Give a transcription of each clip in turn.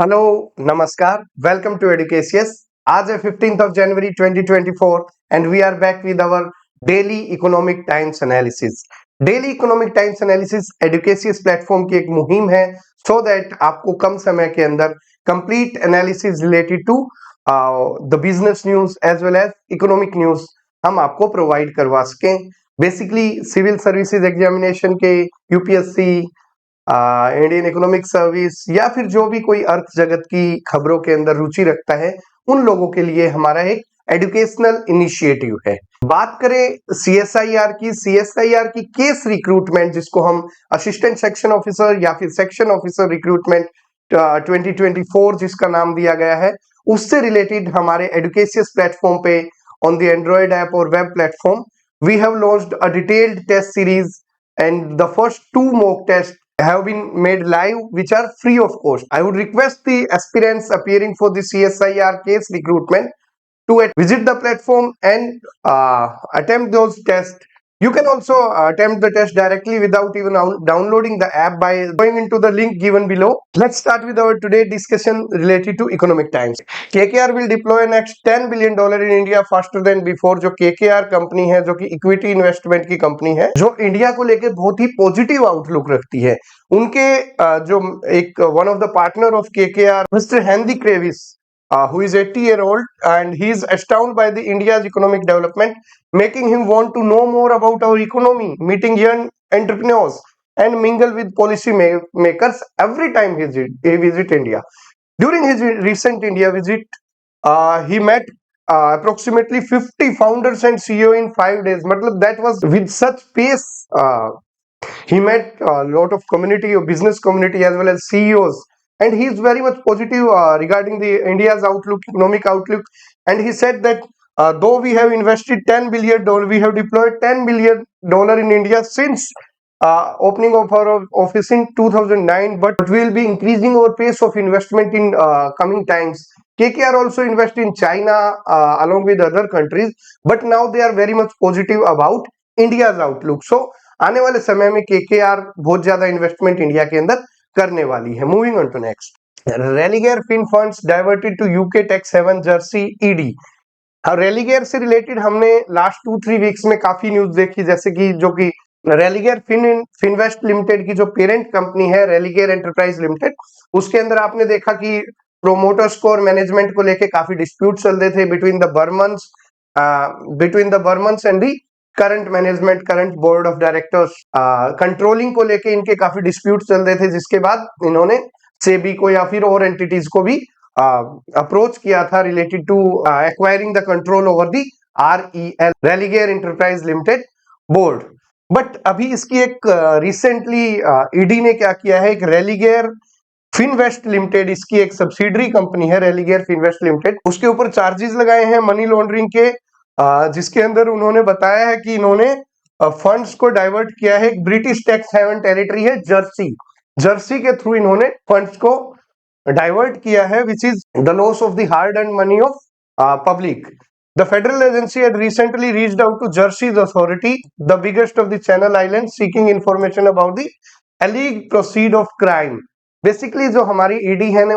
Hello, नमस्कार। Welcome to Educatious. आज है 15th ऑफ जनवरी 2024 and we are back with our daily Economic Times analysis. Daily Economic Times analysis Educatious platform की एक मुहिम है सो दैट आपको कम समय के अंदर complete analysis related to the business news as well as economic news हम आपको प्रोवाइड करवा सकें। बेसिकली सिविल सर्विसेज एग्जामिनेशन के, यूपीएससी, इंडियन इकोनॉमिक सर्विस या फिर जो भी कोई अर्थ जगत की खबरों के अंदर रुचि रखता है उन लोगों के लिए हमारा एक एजुकेशनल इनिशिएटिव है। बात करें सीएसआईआर की केस रिक्रूटमेंट, जिसको हम असिस्टेंट सेक्शन ऑफिसर या फिर सेक्शन ऑफिसर रिक्रूटमेंट 2024 जिसका नाम दिया गया है, उससे रिलेटेड हमारे एडुकेशियस प्लेटफॉर्म पे ऑन द एंड्रॉइड ऐप और web platform we have launched a detailed test series and the first two mock tests have been made live, which are free of cost. I would request the aspirants appearing for the CSIR case recruitment to visit the platform and attempt those tests. You can also attempt the test directly without even downloading the app by going into the link given below. Let's start with our today discussion related to economic times. KKR will deploy next $10 billion in India faster than before. जो KKR company है, जो कि equity investment की company है, जो India को लेके बहुत ही पॉजिटिव आउटलुक रखती है, उनके जो एक one of the partner of KKR mister Henry crevice, who is 80-year-old, and he is astounded by the India's economic development, making him want to know more about our economy, meeting young entrepreneurs and mingle with policy makers every time he visit India. During his recent India visit, he met approximately 50 founders and CEO in 5 days. Matlab, that was with such pace. He met a lot of community or business community as well as CEOs, and he is very much positive regarding the India's outlook, economic outlook. And he said that though we have invested $10 billion, we have deployed $10 billion in India since opening of our office in 2009, but we will be increasing our pace of investment in coming times. KKR also invest in China along with other countries, but now they are very much positive about India's outlook. So आने वाले समय में KKR बहुत ज्यादा investment India के अंदर करने वाली है। Moving on to next, Religare fin funds diverted to UK tax haven Jersey ED. Religare से रिलेटेड हमने लास्ट 2-3 वीक्स में काफी न्यूज देखी, जैसे कि जो कि रेलिगेयर फिनवेस्ट लिमिटेड की जो पेरेंट कंपनी है रेलिगेयर एंटरप्राइज लिमिटेड, उसके अंदर आपने देखा कि प्रोमोटर्स को और मैनेजमेंट को लेके काफी डिस्प्यूट चल रहे थे between the Burman's and the current management, current board of directors. Controlling को लेके इनके काफी डिस्प्यूट चल रहे थे, जिसके बाद इन्होंने सेबी को या फिर और एंटिटीज को भी अप्रोच किया था related to acquiring the control over the REL, Religare enterprise limited board. But अभी इसकी एक रिसेंटली ईडी ने क्या किया है, एक रेलिगेयर फिनवेस्ट लिमिटेड, इसकी एक सब्सिडरी कंपनी है रेलिगेयर फिनवेस्ट लिमिटेड, उसके ऊपर चार्जेस लगाए हैं मनी लॉन्ड्रिंग के, जिसके अंदर उन्होंने बताया है कि इन्होंने फंड्स को डाइवर्ट किया है। एक ब्रिटिश टैक्स हेवन टेरिटरी है जर्सी के थ्रू इन्होंने फंड्स को डाइवर्ट किया है, which is the loss of the hard earned money of public. The federal agency had recently reached out to Jersey's authority, the biggest of the Channel Islands, seeking information about the alleged proceed of crime. Basically जो हमारी ED है ना,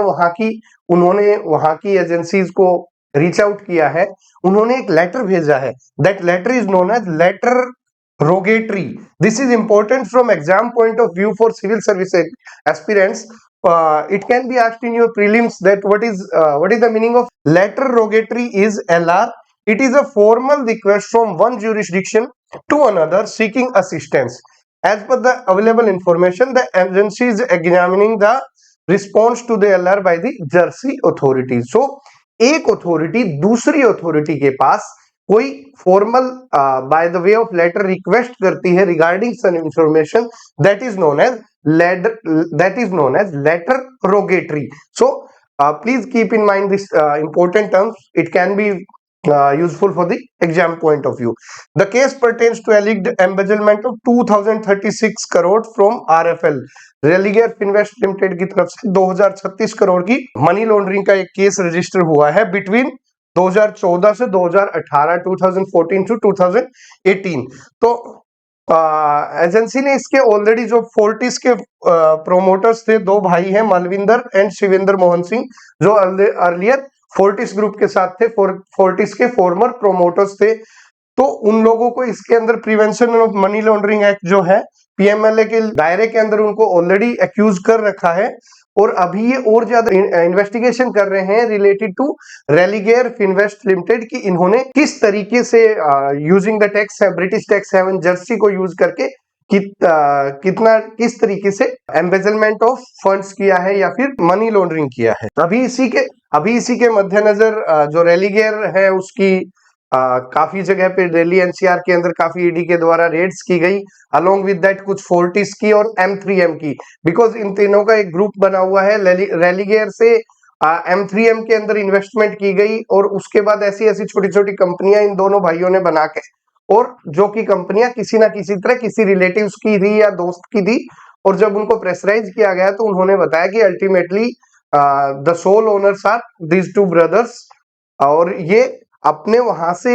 उन्होंने वहां की agencies को reach out किया है, उन्होंने एक लेटर भेजा है। That letter is known as letter rogatory. This is important from exam point of view for civil service aspirants. It can be asked in your prelims that what is the meaning of letter rogatory is LR. It is a formal request from one jurisdiction to another seeking assistance. As per the available information, the agency is examining the response to the LR by the Jersey authority. So, एक authority दूसरी authority के पास कोई formal by the way of letter request करती है regarding some information, that is known as letter rogatory. So please keep in mind this important terms. It can be useful for the exam point of view. The case pertains to alleged embezzlement of 2036 crore from RFL. Religare Finvest limited की तरफ से 2036 करोड़ की money laundering का एक case register हुआ है between 2014 से 2018, 2014 to 2018. तो एजेंसी ने इसके ऑलरेडी जो फोर्टिस के प्रोमोटर्स थे, दो भाई हैं, मलविंदर एंड शिवेंद्र मोहन सिंह, जो अर्लियर फोर्टिस ग्रुप के साथ थे, फोर्टिस के फॉर्मर प्रोमोटर्स थे। तो उन लोगों को इसके अंदर prevention of money laundering act जो है पीएमएलए के दायरे के अंदर उनको ऑलरेडी एक्यूज कर रखा है, और अभी ये और ज्यादा इन्वेस्टिगेशन कर रहे हैं related to Religare Finvest limited कि इन्होंने किस तरीके से using the tax British tax haven Jersey को यूज करके कितना किस तरीके से एम्बेजलमेंट ऑफ फंड्स किया है या फिर मनी लॉन्ड्रिंग किया है। अभी इसी के मद्देनजर जो रेलिगेयर है उसकी काफी जगह पे दिल्ली एनसीआर के अंदर काफी ईडी के द्वारा रेड्स की गई, अलोंग विद दैट कुछ फोर्टिस की और M3M की, बिकॉज इन तीनों का एक ग्रुप बना हुआ है। रेलिगेयर से M3M के अंदर इन्वेस्टमेंट की गई, और उसके बाद ऐसी ऐसी छोटी छोटी कंपनियां इन दोनों भाइयों ने बना के, और जो कि कंपनियां किसी ना किसी तरह किसी रिलेटिव्स की थी या दोस्त की थी, और जब उनको प्रेशराइज किया गया तो उन्होंने बताया कि ultimately the sole owners are these two brothers, और ये अपने वहां से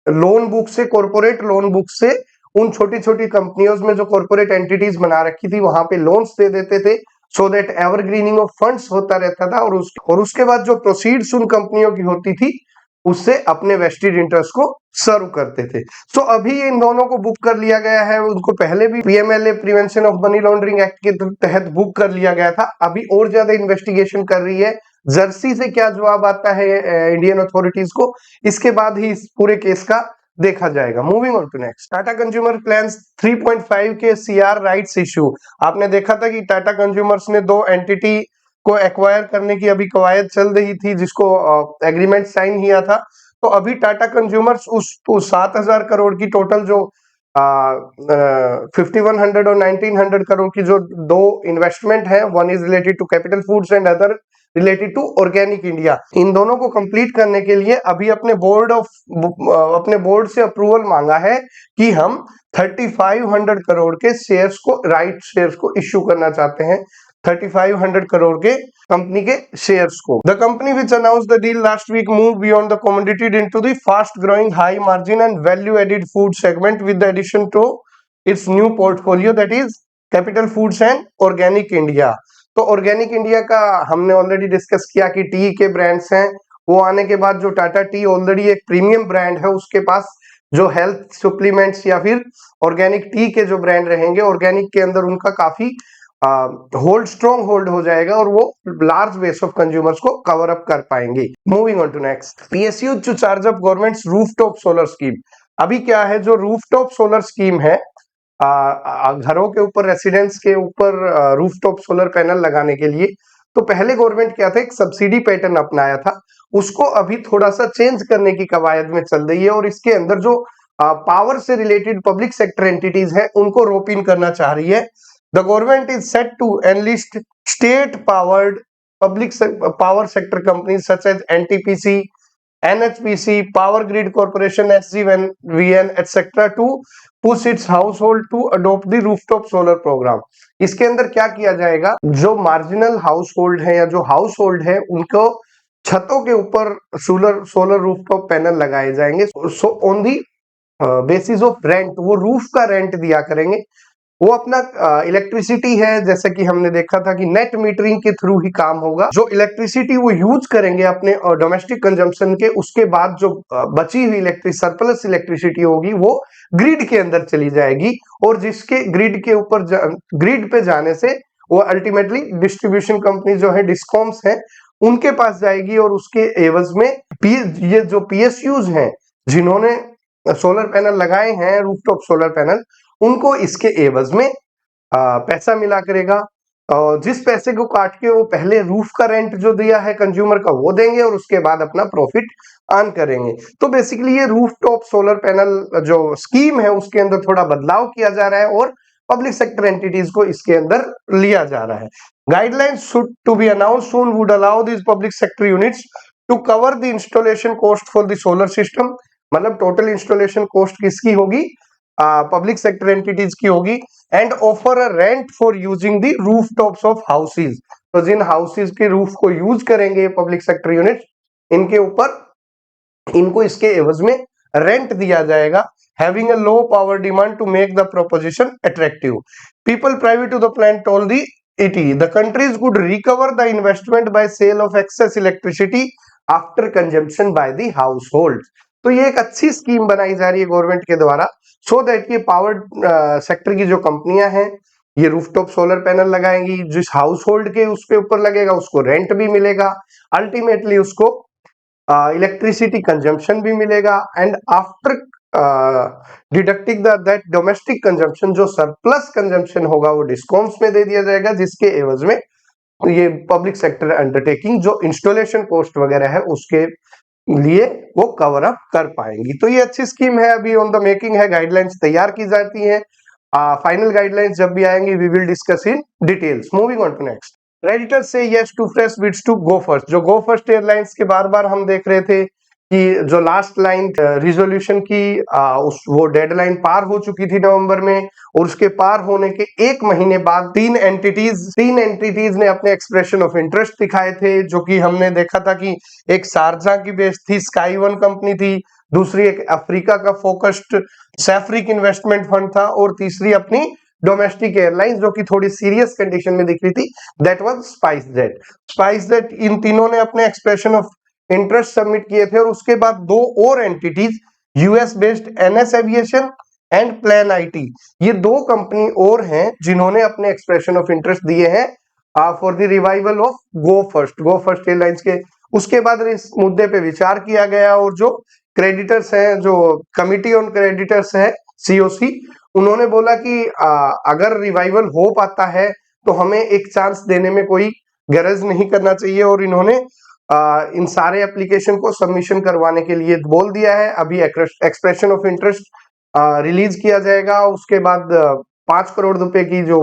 लोन बुक से, कॉर्पोरेट लोन बुक से उन छोटी छोटी कंपनियों में जो कॉर्पोरेट एंटिटीज बना रखी थी वहां पे लोन्स दे देते थे, so that evergreening of funds होता रहता था, और उसके बाद जो प्रोसीड्स उन कंपनियों की होती थी उससे अपने वेस्टेड इंटरेस्ट को सर्व करते थे। सो अभी इन दोनों को बुक कर लिया गया है, उनको पहले भी PMLA prevention of money laundering act के तहत बुक कर लिया गया था, अभी और ज्यादा इन्वेस्टिगेशन कर रही है। जर्सी से क्या जवाब आता है इंडियन अथॉरिटीज को, इसके बाद ही इस पूरे केस का देखा जाएगा। Moving on to next, Tata consumer plans 3.5 के सीआर राइट्स इशू। आपने देखा था कि टाटा कंज्यूमर्स ने दो एंटिटी को एक्वायर करने की अभी कवायद चल रही थी, जिसको एग्रीमेंट साइन किया था। तो अभी टाटा कंज्यूमर्स उस 7,000 करोड़ की टोटल जो 5100 और 1900 करोड़ की जो दो इन्वेस्टमेंट है, one is related to capital foods and other related to organic India, इन दोनों को कंप्लीट करने के लिए अभी अपने बोर्ड से अप्रूवल मांगा है कि हम 3500 करोड़ के शेयर्स को, राइट शेयर्स को इश्यू करना चाहते हैं, 3500 करोड़ के कंपनी के शेयर्स को। The company which announce the deal last week move beyond the commodity into the fast growing high margin and value added food segment with the addition to its new portfolio that is Capital foods and Organic India. तो Organic India का हमने already discuss किया कि T के brands हैं, वो आने के बाद जो टाटा टी ऑलरेडी एक प्रीमियम ब्रांड है, उसके पास जो हेल्थ सप्लीमेंट्स या फिर ऑर्गेनिक टी के जो ब्रांड रहेंगे, ऑर्गेनिक के अंदर उनका काफी स्ट्रॉन्ग होल्ड हो जाएगा, और वो लार्ज बेस ऑफ कंज्यूमर्स को कवर अप कर पाएंगे। Moving on to next, PSU to charge up government's rooftop solar scheme. अभी क्या है, जो रूफटॉप सोलर स्कीम है, घरों के ऊपर, रेसिडेंस के ऊपर रूफटॉप सोलर पैनल लगाने के लिए, तो पहले गवर्नमेंट क्या था, एक सब्सिडी पैटर्न अपनाया था, उसको अभी थोड़ा सा चेंज करने की कवायद में चल रही है, और इसके अंदर जो पावर से रिलेटेड पब्लिक सेक्टर एंटिटीज है उनको रोप इन करना चाह रही है। The government is set to enlist state-powered public power sector companies such as NTPC, NHPC, Power Grid Corporation, SJVN, etc. to push its household to adopt the rooftop solar program. इसके अंदर क्या किया जाएगा, जो मार्जिनल हाउस होल्ड है या जो house hold है उनको छतों के ऊपर सोलर रूफटॉप पैनल लगाए जाएंगे। So on the basis of rent, वो रूफ का रेंट दिया करेंगे, वो अपना इलेक्ट्रिसिटी है, जैसे कि हमने देखा था कि नेट मीटरिंग के थ्रू ही काम होगा, जो इलेक्ट्रिसिटी वो यूज करेंगे अपने डोमेस्टिक कंजम्पशन के, उसके बाद जो बची हुई सरप्लस इलेक्ट्रिसिटी होगी वो ग्रिड के अंदर चली जाएगी, और जिसके ग्रिड के ऊपर ग्रिड पे जाने से वो अल्टीमेटली डिस्ट्रीब्यूशन कंपनी जो है, डिस्कॉम्स है, उनके पास जाएगी, और उसके एवज में ये जो पीएसयूज हैं जिन्होंने सोलर पैनल लगाए हैं, रूफटॉप सोलर पैनल, उनको इसके एवज में पैसा मिला करेगा, और जिस पैसे को काट के वो पहले रूफ का रेंट जो दिया है कंज्यूमर का वो देंगे, और उसके बाद अपना प्रॉफिट अर्न करेंगे। तो बेसिकली ये रूफटॉप सोलर पैनल जो स्कीम है उसके अंदर थोड़ा बदलाव किया जा रहा है, और पब्लिक सेक्टर एंटिटीज को इसके अंदर लिया जा रहा है। Guidelines should to be announced soon would allow this public sector units to cover the installation cost for the solar system. मतलब टोटल इंस्टॉलेशन कॉस्ट किसकी होगी, पब्लिक सेक्टर एंटिटीज की होगी, and offer a rent for using the roof tops of houses. तो जिन houses के roof को use करेंगे पब्लिक सेक्टर यूनिट, इनके ऊपर इनको इसके एवज में रेंट दिया जाएगा। having a low power demand to make the proposition attractive. People privy to the plant told the ET the countries could recover the investment by sale of excess electricity after consumption by the household. तो ये एक अच्छी scheme बनाई जा रही है government के द्वारा, सो दैट ये पावर सेक्टर की जो कंपनियां हैं ये रूफटॉप सोलर पैनल लगाएंगी, जिस हाउस होल्ड के उसके ऊपर लगेगा उसको रेंट भी मिलेगा, अल्टीमेटली उसको इलेक्ट्रिसिटी कंजम्पशन भी मिलेगा, and after deducting that domestic consumption, जो सरप्लस कंजम्पशन होगा वो डिस्कॉम्स में दे दिया जाएगा, जिसके एवज में ये पब्लिक सेक्टर अंडरटेकिंग जो इंस्टॉलेशन कॉस्ट वगैरह है उसके लिए वो कवर अप कर पाएंगी। तो ये अच्छी स्कीम है, अभी ऑन द मेकिंग है, गाइडलाइंस तैयार की जाती हैं, फाइनल गाइडलाइंस जब भी आएंगी we will discuss in details. Moving on to next, creditors से yes to fresh bids to go first. जो गो फर्स्ट एयरलाइंस के बार बार हम देख रहे थे कि जो लास्ट लाइन रिजोल्यूशन की वो डेडलाइन पार हो चुकी थी नवंबर में, और उसके पार होने के एक महीने बाद तीन एंटिटीज ने अपने एक्सप्रेशन ऑफ इंटरेस्ट दिखाए थे, जो कि हमने देखा था कि एक शारजा की बेस्ड थी स्काई वन कंपनी थी, दूसरी एक अफ्रीका का फोकस्ड सैफ्रिक इन्वेस्टमेंट फंड था, और तीसरी अपनी डोमेस्टिक एयरलाइंस जो कि थोड़ी सीरियस कंडीशन में दिख रही थी, दैट वाज स्पाइसजेट। इन तीनों ने अपने एक्सप्रेशन ऑफ इंटरेस्ट सबमिट किए थे, और उसके बाद दो और entities US based NS aviation and plan IT, ये दो कंपनी और हैं जिन्होंने अपने एक्सप्रेशन ऑफ इंटरेस्ट दिए हैं for the revival of go first airlines के। उसके बाद इस मुद्दे पे विचार किया गया, और जो क्रेडिटर्स हैं, जो कमिटी ऑन क्रेडिटर्स है सीओसी, उन्होंने बोला कि अगर रिवाइवल हो पाता है तो हमें एक चांस देने में कोई गरज नहीं करना चाहिए, और इन्होंने इन सारे एप्लीकेशन को सबमिशन करवाने के लिए बोल दिया है। अभी एक्सप्रेशन ऑफ इंटरेस्ट रिलीज किया जाएगा, उसके बाद 5 करोड़ रुपए की जो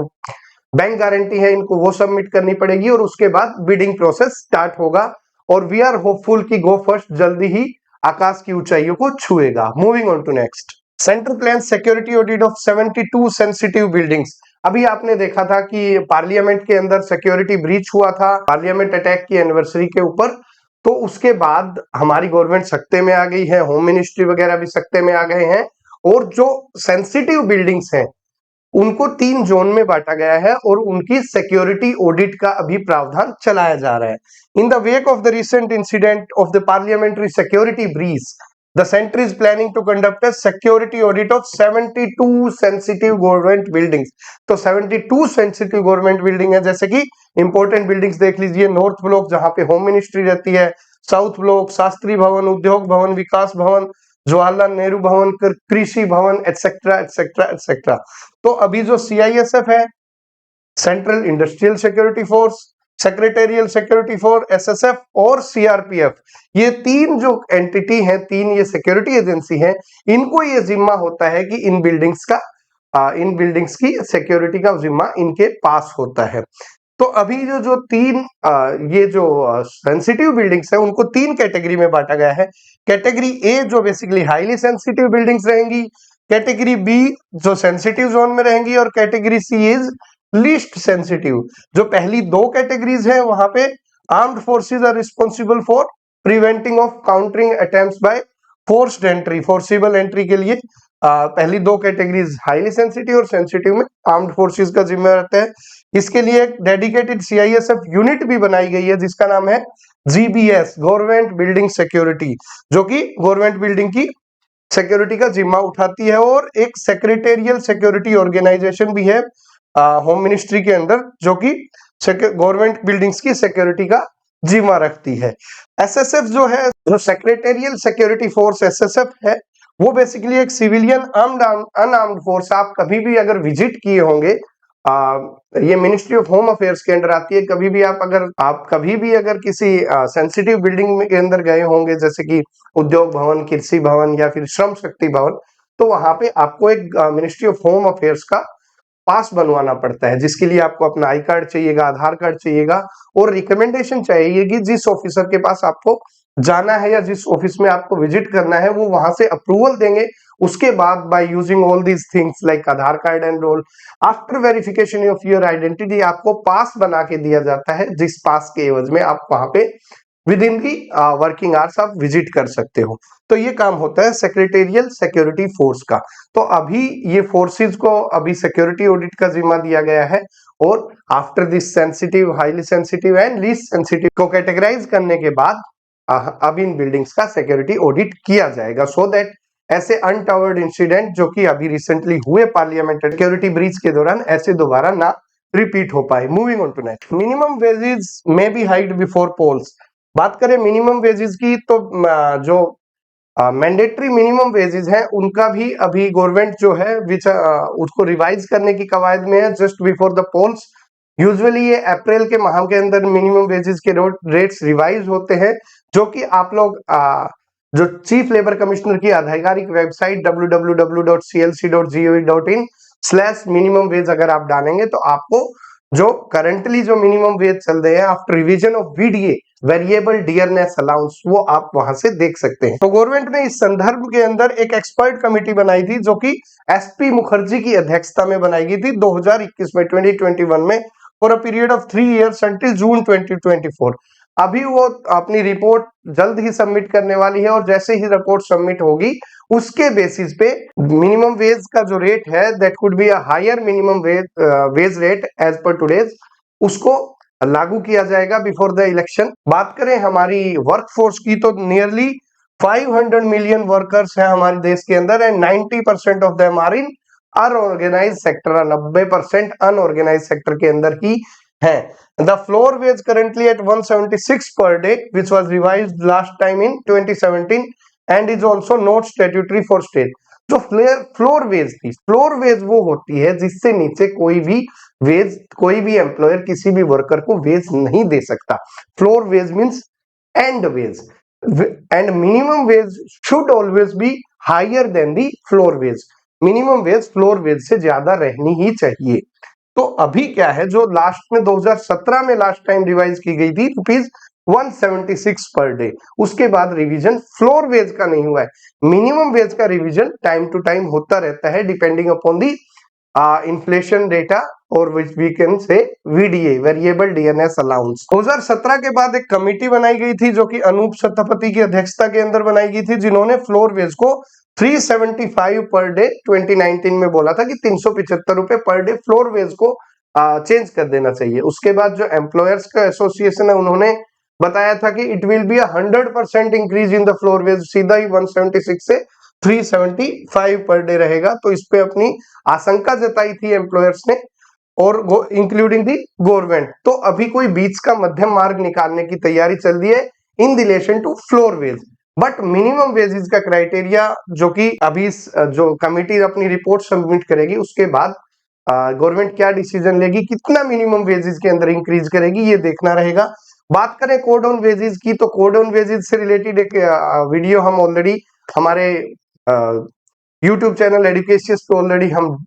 बैंक गारंटी है इनको वो सबमिट करनी पड़ेगी, और उसके बाद बिडिंग प्रोसेस स्टार्ट होगा, और वी आर होपफुल कि गो फर्स्ट जल्दी ही आकाश की ऊंचाइयों को छुएगा। Moving on to next, central plan security audit of 72 sensitive buildings. अभी आपने देखा था कि पार्लियामेंट के अंदर सिक्योरिटी ब्रीच हुआ था पार्लियामेंट अटैक की एनिवर्सरी के ऊपर, तो उसके बाद हमारी गवर्नमेंट सत्ते में आ गई है, होम मिनिस्ट्री वगैरह भी सत्ते में आ गए हैं, और जो सेंसिटिव बिल्डिंग्स हैं उनको 3 जोन में बांटा गया है, और उनकी सिक्योरिटी ऑडिट का अभी प्रावधान चलाया जा रहा है। In the wake of the recent incident of the parliamentary security breach, the center is planning to conduct a security audit of 72 sensitive government buildings। तो 72 सेंसिटिव गवर्नमेंट बिल्डिंग है, जैसे कि इंपॉर्टेंट बिल्डिंग्स देख लीजिए, नॉर्थ ब्लॉक जहां पे home ministry रहती है, साउथ ब्लॉक शास्त्री भवन, उद्योग भवन, विकास भवन, जवाहरलाल नेहरू भवन, कृषि भवन, एटसेट्रा एटसेट्रा एटसेट्रा। तो अभी जो सीआईएसएफ है, central industrial security force, secretarial security force, SSF और सीआरपीएफ, ये 3 जो एंटिटी हैं, 3 ये सिक्योरिटी एजेंसी हैं, इनको ये जिम्मा होता है कि इन बिल्डिंग्स की सिक्योरिटी का जिम्मा इनके पास होता है। तो अभी जो 3 ये जो सेंसिटिव बिल्डिंग्स है उनको 3 कैटेगरी में बांटा गया है। कैटेगरी ए जो बेसिकली हाईली सेंसिटिव बिल्डिंग्स रहेंगी, कैटेगरी बी जो सेंसिटिव जोन में रहेंगी, और category C is least sensitive. जो पहली 2 कैटेगरीज है वहां पे armed forces are responsible for preventing of countering attempts by forced entry, forcible entry के लिए पहली 2 कैटेगरीज हाईली सेंसिटिव और सेंसिटिव में आर्म्ड फोर्सेस का जिम्मा रहता है। इसके लिए एक डेडिकेटेड सीआईएसएफ यूनिट भी बनाई गई है जिसका नाम है जीबीएस, गवर्नमेंट बिल्डिंग सिक्योरिटी, जो कि गवर्नमेंट बिल्डिंग की सिक्योरिटी का जिम्मा उठाती है, और एक सेक्रेटेरियल सिक्योरिटी ऑर्गेनाइजेशन भी है होम मिनिस्ट्री के अंदर, जो कि गवर्नमेंट बिल्डिंग्स की सिक्योरिटी का जिम्मा रखती है। एसएसएफ जो है, जो सेक्रेटेरियल सिक्योरिटी फोर्स एसएसएफ है, वो बेसिकली एक सिविलियन अनआर्म्ड फोर्स। आप कभी भी अगर विजिट किए होंगे, ये मिनिस्ट्री ऑफ होम अफेयर्स के अंडर आती है, कभी भी अगर किसी सेंसिटिव बिल्डिंग के अंदर गए होंगे, जैसे कि उद्योग भवन, कृषि भवन या फिर श्रम शक्ति भवन, तो वहां पे आपको एक मिनिस्ट्री ऑफ होम अफेयर्स का पास बनवाना पड़ता है, जिसके लिए आपको अपना आई कार्ड चाहिएगा, आधार कार्ड चाहिएगा, और रिकमेंडेशन चाहिए कि जिस ऑफिसर के पास आपको जाना है या जिस ऑफिस में आपको विजिट करना है वो वहां से अप्रूवल देंगे। उसके बाद by using all these things like Aadhaar card and all, after verification of your identity, आपको पास बना के दिया जाता है, जिस पास के एवज में आप वहां पे with in the working hours आप विजिट कर सकते हो। तो ये काम होता है सेक्रेटेरियल सिक्योरिटी फोर्स का। तो अभी ये फोर्सेस को अभी सिक्योरिटी ऑडिट का जिम्मा दिया गया है, और after this sensitive, highly sensitive and least sensitive को कैटेगराइज करने के बाद अब इन बिल्डिंग्स का सिक्योरिटी ऑडिट किया जाएगा, सो दैट ऐसे अनटावर्ड इंसिडेंट जो कि अभी रिसेंटली हुए पार्लियामेंट सिक्योरिटी ब्रीच के दौरान, ऐसे दोबारा ना रिपीट हो पाए। Moving on to next, minimum wages may be hiked before polls. बात करें मिनिमम वेजेस की, तो जो मैंडेटरी मिनिमम वेजेस हैं उनका भी अभी गवर्नमेंट जो है उसको रिवाइज करने की कवायद में है, just before the polls. Usually ये अप्रैल के माह के अंदर मिनिमम वेजेस के रेट्स रिवाइज होते हैं, जो कि आप लोग जो चीफ लेबर कमिश्नर की आधिकारिक वेबसाइट www.clc.gov.in/मिनिमम वेज अगर आप डालेंगे तो आपको जो करंटली जो मिनिमम वेज चल रहे हैं after revision of VDA, variable dearness allowance, वो आप वहां से देख सकते हैं। तो गवर्नमेंट ने इस संदर्भ के अंदर एक एक्सपर्ट कमेटी बनाई थी, जो कि एसपी मुखर्जी की अध्यक्षता में बनाई गई थी 2021 में, 2021 में, for a period of 3 years until June 2024। अभी वो अपनी रिपोर्ट जल्द ही सबमिट करने वाली है, और जैसे ही रिपोर्ट सबमिट होगी उसके बेसिस पे मिनिमम वेज का जो रेट है, that could be a higher minimum wage rate as per today's, उसको लागू किया जाएगा बिफोर द इलेक्शन। बात करें हमारी वर्कफोर्स की, तो नियरली 500 मिलियन वर्कर्स हैं हमारे देश के अंदर, and 90% of them are in unorganised sector. 90% unorganised sector के अंदर ही है। The floor wage currently at 176 per day, which was revised last time in 2017 and is also not statutory for state. जो फ्लोर वेज थी, floor wage वो होती है जिससे नीचे कोई भी एम्प्लॉयर किसी भी वर्कर को वेज नहीं दे सकता। Floor wage means and wage, and minimum wage should always be higher than the floor wage. Minimum wage floor wage से ज्यादा रहनी ही चाहिए। तो अभी क्या है, जो लास्ट में 2017 में लास्ट टाइम रिवाइज की गई थी ₹176 पर डे, उसके बाद रिवीजन फ्लोर वेज का नहीं हुआ है। मिनिमम वेज का रिवीजन टाइम टू टाइम होता रहता है, depending upon the inflation data, और which we can say VDA, variable dearness allowance. 2017 के बाद एक कमेटी बनाई गई थी, जो कि अनूप सत्यापति की अध्यक्षता के अंदर बनाई गई थी, जिन्होंने फ्लोर वेज को 375 पर डे 2019 में बोला था कि 375 रुपए पर डे फ्लोर वेज को चेंज कर देना चाहिए। उसके बाद जो एम्प्लॉयर्स का एसोसिएशन है, उन्होंने बताया था कि it will be 100% increase in the floor veg, सीधा ही 176 से 375 पर डे रहेगा। तो इस पे अपनी आशंका जताई थी एम्प्लॉयर्स ने, और इंक्लूडिंग दी गवर्नमेंट। तो अभी कोई बीच का मध्यम मार्ग निकालने की तैयारी चल रही है in relation to floor wage. But minimum wages का क्राइटेरिया, जो कि अभी जो कमेटी अपनी रिपोर्ट सबमिट करेगी उसके बाद गवर्नमेंट क्या डिसीजन लेगी, कितना मिनिमम वेजेस के अंदर इंक्रीज करेगी, ये देखना रहेगा। बात करें कोड ऑन वेजेस की, तो कोड ऑन वेजेस से रिलेटेड एक वीडियो हम ऑलरेडी हमारे यूट्यूब चैनल एडुकेशियस पे ऑलरेडी हम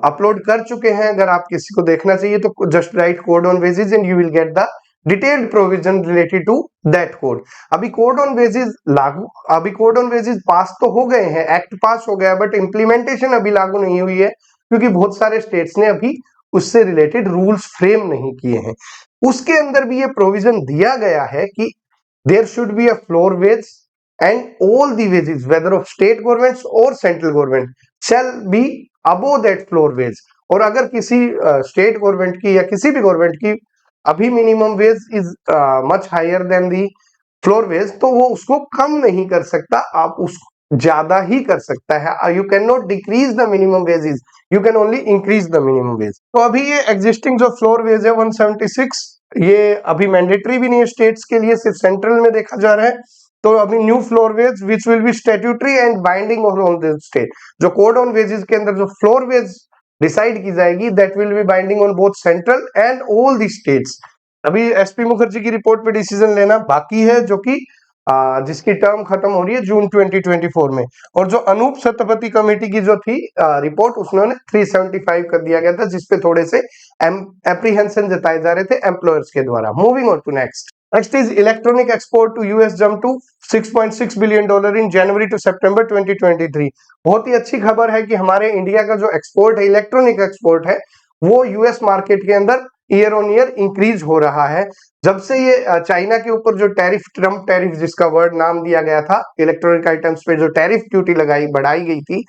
अपलोड कर चुके हैं। अगर आप किसी को देखना चाहिए तो just write code on wages and you will get the detailed provision related to that code. अभी कोड ऑन वेजेस पास तो हो गए हैं, एक्ट पास हो गया, बट इंप्लीमेंटेशन अभी लागू नहीं हुई है, क्योंकि बहुत सारे स्टेट्स ने अभी उससे रिलेटेड रूल्स फ्रेम नहीं किए हैं। उसके अंदर भी ये प्रोविजन दिया गया है कि there should be a floor wage and all the wages whether of state governments or central government shall be above that floor wage। और अगर किसी स्टेट गवर्नमेंट की या किसी भी गवर्नमेंट की अभी minimum wage is much higher than the floor wage, तो वो उसको कम नहीं कर सकता, आप उसको ज्यादा ही कर सकता है। You can not decrease the minimum wages, you can only increase the minimum wage. तो अभी ये एग्जिस्टिंग जो फ्लोर वेज है 176, ये अभी मैंडेटरी भी नहीं है स्टेट्स के लिए, सिर्फ सेंट्रल में देखा जा रहा है। तो अभी new floor ways which will be statutory and binding on the state, जो कोड ऑन वेजेस के अंदर जो फ्लोर वेज डिसाइड की जाएगी, that will B binding on both central and all the states. अभी एसपी मुखर्जी की रिपोर्ट पे decision लेना बाकी है, जो कि जिसकी टर्म खत्म हो रही है जून 2024 में। और जो अनूप सत्यापति कमेटी की जो थी रिपोर्ट, उसने 375 कर दिया गया था, जिसपे थोड़े से एप्रीहेंशन जताए जा रहे थे एम्प्लॉयर्स के द्वारा। Moving on to next is electronic export to US jumped to $6.6 billion in January to September 2023। बहुत ही अच्छी खबर है कि हमारे इंडिया का जो एक्सपोर्ट है, इलेक्ट्रॉनिक एक्सपोर्ट है, वो यूएस मार्केट के अंदर ईयर ऑन ईयर इंक्रीज हो रहा है। जब से ये चाइना के ऊपर जो टैरिफ, ट्रम्प टैरिफ जिसका वर्ड नाम दिया गया था, इलेक्ट्रॉनिक आइटम्स पे जो टैरिफ ड्यूटी बढ़ाई गई थी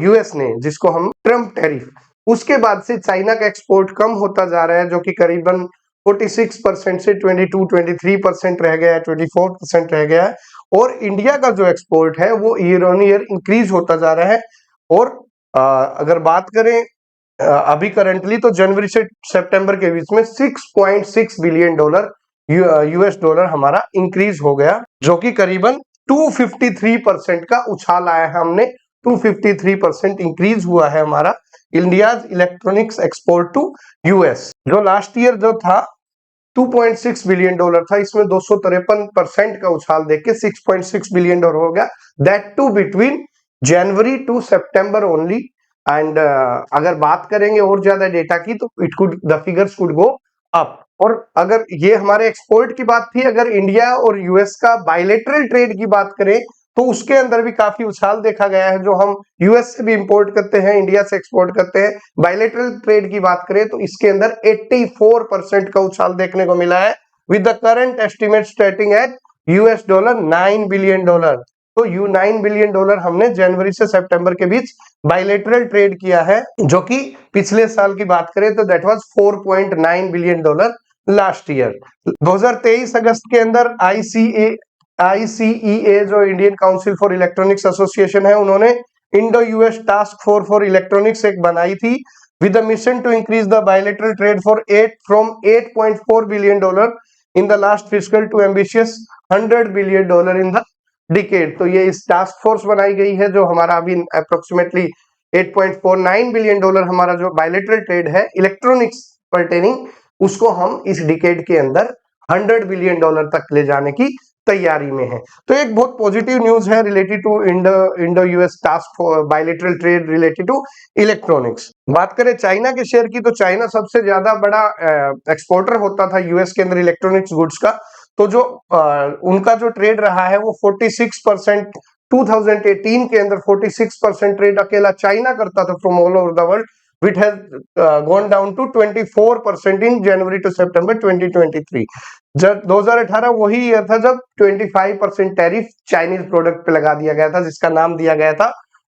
यूएस ने, जिसको हम ट्रम्प टैरिफ, उसके बाद से चाइना का एक्सपोर्ट कम होता जा रहा है, जो कि करीबन 46% से 23% रह गया है, 24% रह गया है। और इंडिया का जो एक्सपोर्ट है वो ईयर ऑन ईयर इंक्रीज होता जा रहा है। और अगर बात करें अभी करंटली, तो जनवरी से सितंबर के बीच में $6.6 बिलियन यूएस डॉलर हमारा इंक्रीज हो गया, जो कि करीबन 253% का उछाल आया है। हमने 253% इंक्रीज हुआ है हमारा India electronics export to US. जो लास्ट ईयर जो था $2.6 बिलियन था, इसमें 253% का उछाल देख के $6.6 बिलियन हो गया, that to between January to September only. And अगर बात करेंगे और ज्यादा डेटा की, तो the figures could go up. और अगर ये हमारे एक्सपोर्ट की बात थी, अगर इंडिया और यूएस का बायलैटरल ट्रेड की बात करें, तो उसके अंदर भी काफी उछाल देखा गया है। जो हम यूएस से भी इंपोर्ट करते हैं, इंडिया से एक्सपोर्ट करते हैं, बायलैटरल ट्रेड की बात करें तो इसके अंदर 84% का उछाल देखने को मिला है, with the current estimate starting at $9 billion. तो $9 बिलियन हमने जनवरी से सितंबर के बीच बायलैटरल ट्रेड किया है, जो कि पिछले साल की बात करें तो that was $4.9 billion last year. 2023 अगस्त के अंदर आईसीईए जो Indian council for electronics association है, उन्होंने Indo US task force for electronics एक बनाई थी, with a mission to increase the bilateral trade from $8.4 billion in the last fiscal to ambitious $100 billion in the decade। तो ये इस task force बनाई गई है, जो हमारा अभी अप्रोक्सीमेटली $8.49 बिलियन हमारा जो बायलैटरल ट्रेड है इलेक्ट्रॉनिक्स पर्टेनिंग, उसको हम इस डिकेड के अंदर $100 बिलियन तक ले जाने की तैयारी में है। तो एक बहुत पॉजिटिव न्यूज है related to Indo US task bilateral trade related to electronics. बात करें चाइना के शेयर की, तो चाइना सबसे ज्यादा बड़ा एक्सपोर्टर होता था यूएस के अंदर इलेक्ट्रॉनिक्स गुड्स का। तो जो उनका जो ट्रेड रहा है वो 46%, 2018 के अंदर 46% ट्रेड अकेला चाइना करता था from all over the world, which has gone down to 24% in January to September 2023। जब 2018 वही ईयर था जब 25% टैरिफ चाइनीज प्रोडक्ट पे लगा दिया गया था, जिसका नाम दिया गया था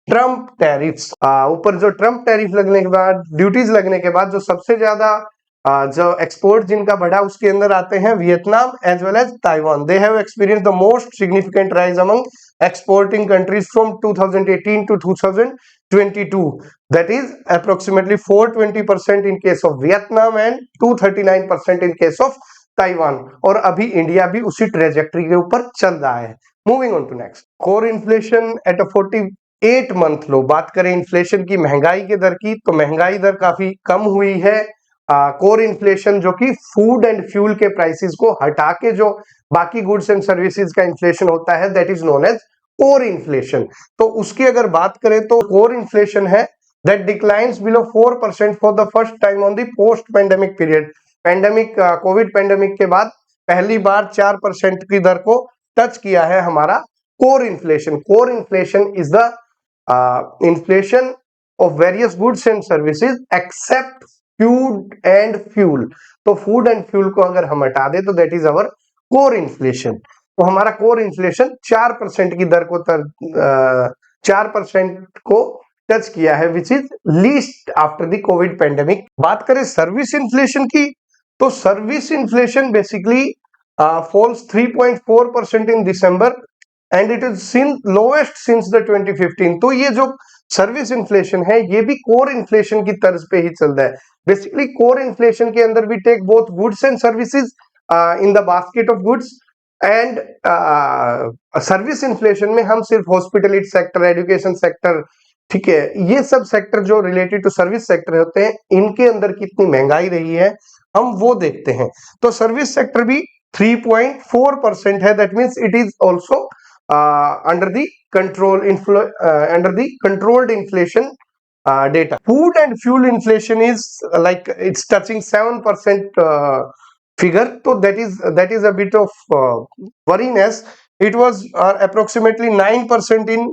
ट्रम्प टैरिफ्स। ऊपर जो ट्रम्प टैरिफ लगने के बाद, ड्यूटीज लगने के बाद, जो सबसे ज्यादा जो एक्सपोर्ट जिनका बढ़ा उसके अंदर आते हैं Vietnam as well as Taiwan. They have experience the most significant rise among exporting countries from 2018 to 2022, that is approximately 420% in case of Vietnam and 239% in case of Taiwan। और अभी इंडिया भी उसी ट्रेजेक्टरी के ऊपर चल रहा है। Moving on to next, core inflation at a 48 month low. बात करें इन्फ्लेशन की, महंगाई के दर की, तो महंगाई दर काफी कम हुई है। कोर इन्फ्लेशन जो कि फूड एंड फ्यूल के प्राइसेस को हटा के जो बाकी गुड्स एंड सर्विसेज का इन्फ्लेशन होता है, that is known as core inflation. तो उसकी अगर बात करें तो कोर इन्फ्लेशन है that declines below 4% for the first time on the post pandemic period. Pandemic, covid pandemic के बाद पहली बार 4% की दर को टच किया है हमारा core inflation. Core inflation is the inflation of various goods and services except food and fuel. तो food and fuel को अगर हम हटा दे तो that is our core inflation. तो हमारा कोर इन्फ्लेशन 4% की दर को 4% को टच किया है, which is least after the covid pandemic. बात करें सर्विस इन्फ्लेशन की, तो service inflation basically falls 3.4% in December and it is lowest since the 2015। तो ये जो सर्विस इन्फ्लेशन है ये भी कोर इन्फ्लेशन की तर्ज पे ही चल रहा है। बेसिकली कोर इन्फ्लेशन के अंदर we take both goods and services in the basket of goods and service inflation में हम सिर्फ हॉस्पिटलिटी सेक्टर, एजुकेशन सेक्टर, ठीक है, ये सब सेक्टर जो रिलेटेड टू सर्विस सेक्टर होते हैं, इनके अंदर कितनी महंगाई रही है हम वो देखते हैं। तो सर्विस सेक्टर भी 3.4% है, that means it is also under the controlled inflation data। Food and fuel inflation is like it's touching 7% figure, so that is a bit of worriness। It was approximately 9% in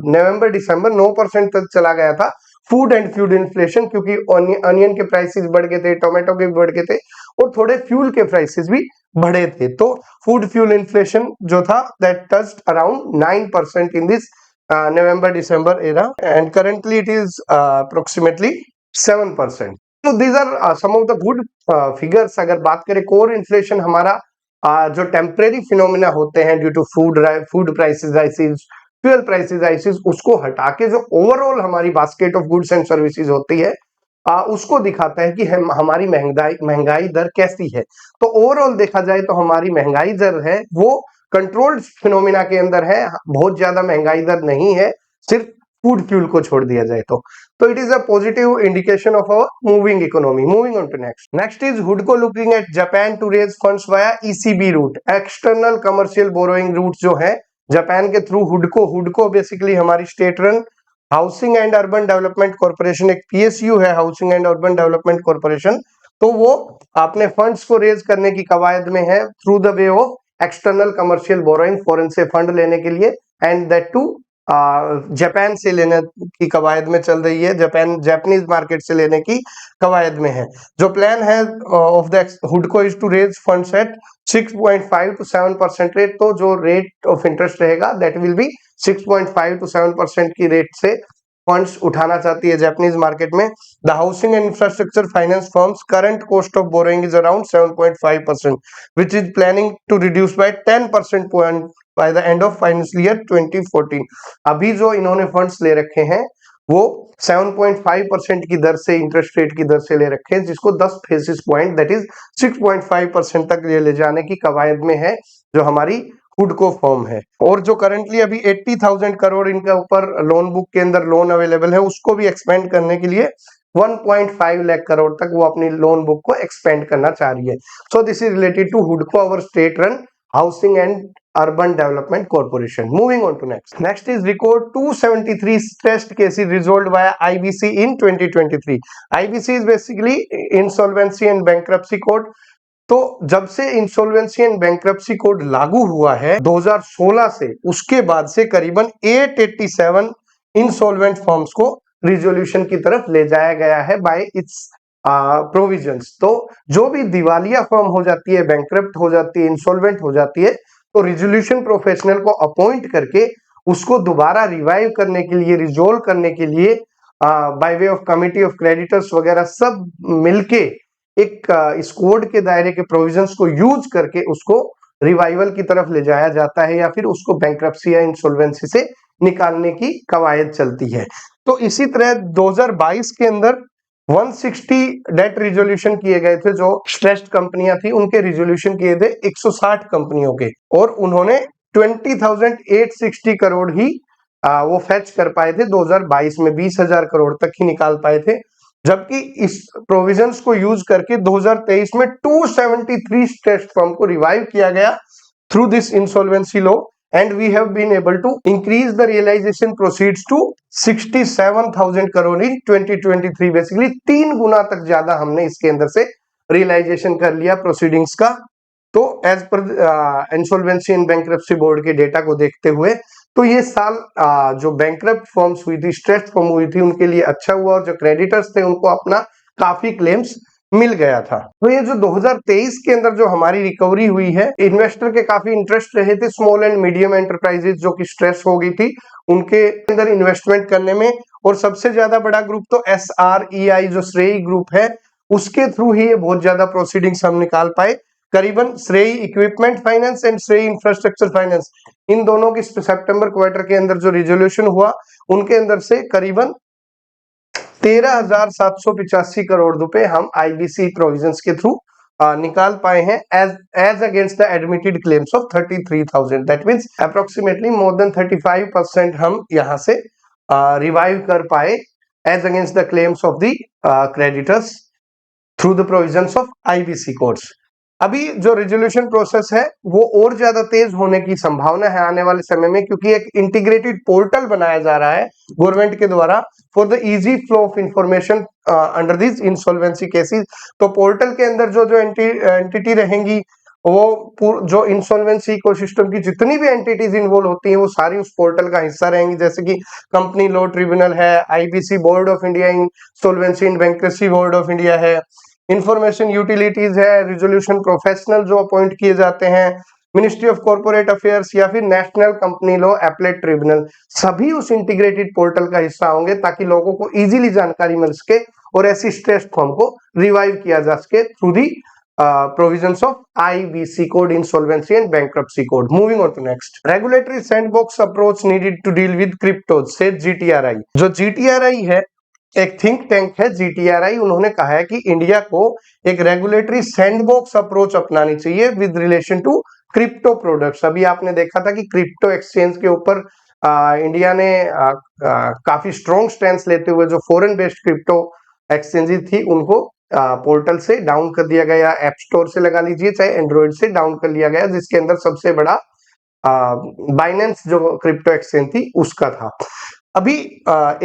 November December, 9% तक चला गया था। Food and feud inflation, क्योंकि onion के prices बढ़ गए थे, tomato के भी बढ़ गए थे और थोड़े फ्यूल के प्राइसेस भी बढ़े थे। तो फूड फ्यूल इन्फ्लेशन जो था that touched around 9% in this November December era, and currently it is approximately 7%. So these are some of the good figures. अगर बात करें कोर इन्फ्लेशन हमारा जो टेम्परेरी फिनोमिना होते हैं due to food prices rises, fuel prices rises, उसको हटा के जो ओवरऑल हमारी basket of goods and services होती है उसको दिखाता है कि हमारी महंगाई दर कैसी है। तो ओवरऑल देखा जाए तो हमारी महंगाई दर है वो कंट्रोल्ड फिनोमिना के अंदर है, बहुत ज्यादा महंगाई दर नहीं है, सिर्फ फूड फ्यूल को छोड़ दिया जाए तो it is a positive indication of our moving economy. Moving on to next is हुडको looking at Japan to raise funds via ECB route, external commercial borrowing route जो है जापान के थ्रू। हुडको बेसिकली हमारी state run housing and urban development corporation, एक PSU है housing and urban development corporation, तो वो अपने फंड्स को रेज करने की कवायद में है through the way of external commercial borrowing, foreign से फंड लेने के लिए, एंड दैट टू जापान से लेने की कवायद में चल रही है, जापानीज मार्केट से लेने की कवायद में है। जो प्लान है ऑफ द हुडको is to raise funds at 6.5 to 7% rate, तो जो रेट ऑफ इंटरेस्ट रहेगा दैट विल बी 6.5 to 7% की रेट से फंड्स उठाना चाहती है जापानीज मार्केट में। The housing and infrastructure finance firms current cost of borrowing is around 7.5%, which is planning to reduce by 10% point by the end of financial year 2014। अभी जो इन्होंने funds ले रखे हैं वो 7.5% की दर से, इंटरेस्ट रेट की दर से ले रखे हैं, जिसको 10 बेसिस पॉइंट दैट इज 6.5% तक ले जाने की कवायद में है जो हमारी हुडको फॉर्म है। और जो करंटली अभी 80,000 करोड़ इनका ऊपर लोन बुक के अंदर लोन अवेलेबल है, उसको भी एक्सपेंड करने के लिए 1.5 लाख करोड़ तक वो अपनी लोन बुक को एक्सपेंड करना चाह रही है। So this is related to हुडको, our state run housing and urban development corporation. Moving on to next is record 273 stressed cases resolved by IBC in 2023। IBC is basically insolvency and bankruptcy code. तो जब से insolvency and bankruptcy code लागू हुआ है 2016 से, उसके बाद से करीबन 887 इंसॉल्वेंट फर्म्स को रिजोल्यूशन की तरफ ले जाया गया है बाय इट्स प्रोविजंस। तो जो भी दिवालिया फर्म हो जाती है, बैंक्रप्ट हो जाती है, इंसॉल्वेंट हो जाती है, तो रिजोल्यूशन प्रोफेशनल को अपॉइंट करके उसको दोबारा रिवाइव करने के लिए, रिजोल्व करने के लिए by way of committee of creditors वगैरह सब मिलके एक इस कोड के दायरे के प्रोविजंस को यूज करके उसको रिवाइवल की तरफ ले जाया जाता है या फिर उसको बैंक्रप्सी या इंसॉल्वेंसी से निकालने की कवायद चलती है। तो इसी तरह 2022 के अंदर 160 डेट रिजोल्यूशन किए गए थे, जो स्ट्रेस्ड कंपनियां थी उनके रिजोल्यूशन किए थे 160 कंपनियों के, और उन्होंने 20,860 करोड़ ही वो फेच कर पाए थे 2022 में, 20,000 करोड़ तक ही निकाल पाए थे। जबकि इस प्रोविजंस को यूज करके 2023 में 273 स्ट्रेस्ड फर्म को रिवाइव किया गया through this insolvency law, and we have been able to increase the realisation proceeds to 67,000 crore in 2023। Basically 3 गुना तक ज्यादा हमने इसके अंदर से रियलाइजेशन कर लिया प्रोसीडिंग्स का। तो as per insolvency and bankruptcy board के डेटा को देखते हुए तो ये साल जो बैंक्रप्ट फर्म्स हुई थी, स्ट्रेस्ड फर्म हुई थी, उनके लिए अच्छा हुआ, और जो क्रेडिटर्स थे उनको अपना काफी क्लेम्स मिल गया था। तो ये जो 2023 के अंदर जो हमारी रिकवरी हुई है, इन्वेस्टर के काफी इंटरेस्ट रहे थे स्मॉल एंड मीडियम एंटरप्राइजेस जो कि स्ट्रेस हो गई थी उनके अंदर इन्वेस्टमेंट करने में, और सबसे ज्यादा बड़ा ग्रुप तो SREI जो श्रेय ग्रुप है उसके थ्रू ही ये बहुत ज्यादा प्रोसीडिंग्स हम निकाल पाए। करीबन श्रेय इक्विपमेंट फाइनेंस एंड श्रेय इंफ्रास्ट्रक्चर फाइनेंस, इन दोनों की सितंबर क्वार्टर के अंदर जो रिजोल्यूशन हुआ उनके अंदर से करीबन 13,785 करोड़ रुपए हम आईबीसी प्रोविजंस के थ्रू निकाल पाए हैं as against the admitted claims of 33,000। That means approximately more than 35% हम यहां से रिवाइव कर पाए as against the claims of the creditors through the provisions of IBC codes. अभी जो रिजोल्यूशन प्रोसेस है वो और ज्यादा तेज होने की संभावना है आने वाले समय में, क्योंकि एक इंटीग्रेटेड पोर्टल बनाया जा रहा है गवर्नमेंट के द्वारा for the easy flow of information under this insolvency cases. तो पोर्टल के अंदर जो एंटिटी रहेंगी जो इंसॉल्वेंसी इकोसिस्टम की जितनी भी एंटिटीज इन्वॉल्व होती हैं वो सारी उस पोर्टल का हिस्सा रहेंगी, जैसे कि कंपनी लॉ ट्रिब्यूनल है, IBC board of India, insolvency and bankruptcy board of India है, इंफॉर्मेशन यूटिलिटीज है, रिजोल्यूशन प्रोफेशनल जो अपॉइंट किए जाते हैं, मिनिस्ट्री ऑफ कॉर्पोरेट अफेयर्स या फिर national company law appellate tribunal, सभी उस इंटीग्रेटेड पोर्टल का हिस्सा होंगे ताकि लोगों को इजीली जानकारी मिल सके और ऐसी स्ट्रेस फॉर्म को रिवाइव किया जा सके through the provisions of IBC code, insolvency and bankruptcy code. Moving on to next. Regulatory sandbox approach needed to deal with cryptos, said GTRI. जो GTRI है एक थिंक टैंक है GTRI, उन्होंने कहा है कि इंडिया को एक रेगुलेटरी सैंडबॉक्स अप्रोच अपनानी चाहिए with relation to crypto products. अभी आपने देखा था कि क्रिप्टो एक्सचेंज के ऊपर इंडिया ने काफी स्ट्रॉन्ग स्टैंड लेते हुए जो फॉरेन बेस्ड क्रिप्टो एक्सचेंजेस थी उनको पोर्टल से डाउन कर दिया गया, ऐप स्टोर से लगा लीजिए चाहे एंड्रॉइड से डाउन कर लिया गया, जिसके अंदर सबसे बड़ा बाइनेंस जो क्रिप्टो एक्सचेंज थी उसका था। अभी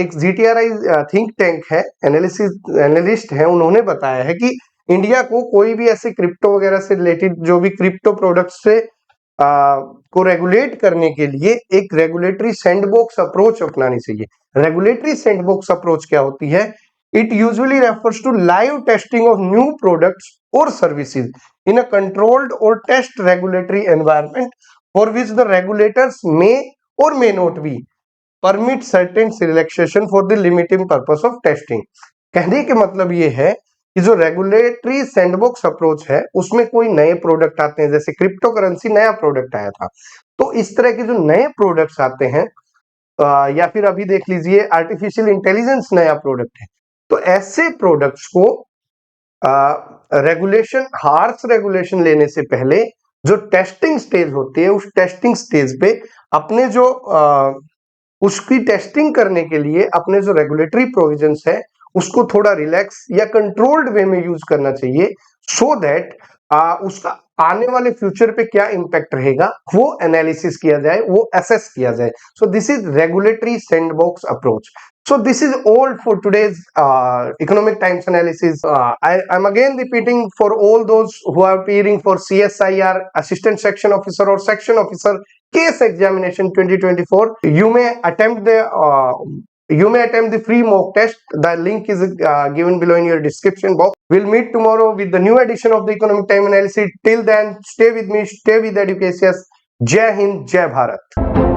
एक जीटीआरआई थिंक टैंक है, एनालिस्ट है, उन्होंने बताया है कि इंडिया को कोई भी ऐसे क्रिप्टो वगैरह से रिलेटेड जो भी क्रिप्टो प्रोडक्ट्स से को रेगुलेट करने के लिए एक रेगुलेटरी सैंडबॉक्स अप्रोच अपनानी चाहिए। रेगुलेटरी सैंडबॉक्स अप्रोच क्या होती है? It usually refers to live testing of new products or services in a controlled or test regulatory environment for which the regulators may or may not be permit certain relaxation for the limiting purpose of testing। कहने के मतलब ये है कि जो regulatory sandbox approach है उसमें कोई नए प्रोडक्ट आते हैं, जैसे क्रिप्टो करेंसी नया प्रोडक्ट आया था, तो इस तरह के जो नए प्रोडक्ट्स आते हैं या फिर अभी देख लीजिए आर्टिफिशियल इंटेलिजेंस नया प्रोडक्ट है, तो ऐसे प्रोडक्ट्स को रेगुलेशन, हार्श रेगुलेशन लेने से पहले जो टेस्टिंग स्टेज होती है उस टेस्टिंग स्टेज पे अपने जो उसकी टेस्टिंग करने के लिए अपने जो रेगुलेटरी प्रोविजंस है उसको थोड़ा रिलैक्स या कंट्रोल्ड वे में यूज करना चाहिए, सो दैट उसका आने वाले फ्यूचर पे क्या इंपैक्ट रहेगा वो एनालिसिस किया जाए, वो असेस किया जाए। सो this is regulatory sandbox approach. So this is all for today's economic times analysis. I'm again repeating for all those who are appearing for CSIR assistant section officer or section officer case examination 2024. You may attempt the free mock test. The link is given below in your description box. We'll meet tomorrow with the new edition of the economic time analysis. Till then, stay with me, stay with Educasius. Jai Hind, Jai Bharat.